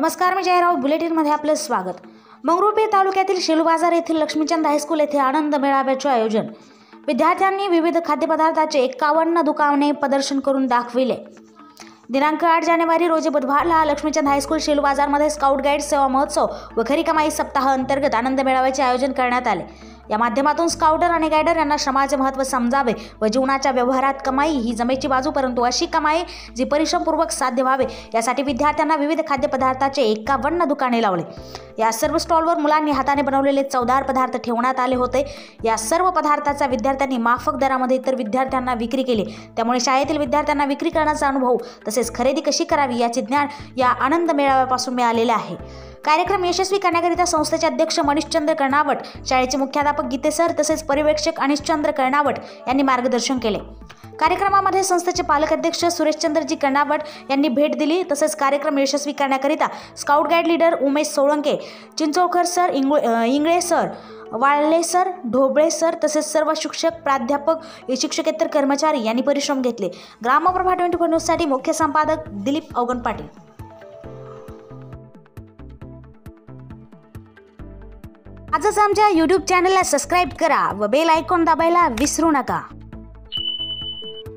नमस्कार, मी जयराव बुलेटिनमध्ये आपले स्वागत। मंगरुळपीर तालुक्यातील शेलू बाजार येथील लक्ष्मीचंद हायस्कूल येथे आनंद मेळाव्याचे आयोजन। विद्यार्थ्यांनी विविध खाद्यपदार्थाचे 51 दुकाने प्रदर्शन करून दाखविले। दिनांक 8 जानेवारी रोजी बुधवारला Laxmichand high school Shelu बाजारमध्ये scout guide सेवा महोत्सव व खरी कमाई सप्ताह अंतर्गत आनंद मेळाव्याचे आयोजन करण्यात आले। या माध्यमातून स्काउटर आणि गायडर यांना श्रमाचे महत्त्व समजावे व जीवनाच्या व्यवहारात कमाई ही जमेची बाजू, परंतु अशी कमाई जी परिश्रमपूर्वक साध्य व्हावे यासाठी विद्यार्थ्यांना विविध खाद्यपदार्थाचे 51 दुकाने लावले। या सर्व स्टॉलवर मुलांनी हाताने बनवलेले 14 पदार्थ ठेवण्यात आले होते। या सर्व पदार्थाचा विद्यार्थ्यांनी माफक दरामध्ये इतर विद्यार्थ्यांना विक्री केली। त्यामुळे शाळेतील विद्यार्थ्यांना विक्री करण्याचा अनुभव तसेच खरेदी कशी करावी याचे ज्ञान या आनंद मेळाव्यापासून मिळालेले आहे। कार्यक्रम यशस्वी करण्याकरिता संस्थेचे अध्यक्ष मनीषचंद्र कर्णावट, शाळेचे मुख्याध्यापक गीते सर तसेच पर्यवेक्षक अनिशचंद्र कर्णावट यांनी मार्गदर्शन केले। कार्यक्रमामध्ये संस्थेचे पालक अध्यक्ष सुरेशचंद्रजी कर्णावट यांनी भेट दिली। तसेच कार्यक्रम यशस्वी करण्याकरिता scout guide leader Umesh Solanke, Chincholkar sir, Ingale sir, Walale sir, Dhobale sir तसेच सर्व शिक्षक, प्राध्यापक, शिक्षकेतर कर्मचारी यांनी परिश्रम घेतले। ग्रामप्रभा 24 न्यूजसाठी मुख्य संपादक दिलीप अवगण पाटील। आजच आमच्या YouTube चॅनलला सबस्क्राइब करा व बेल आयकॉन दाबायला विसरू नका।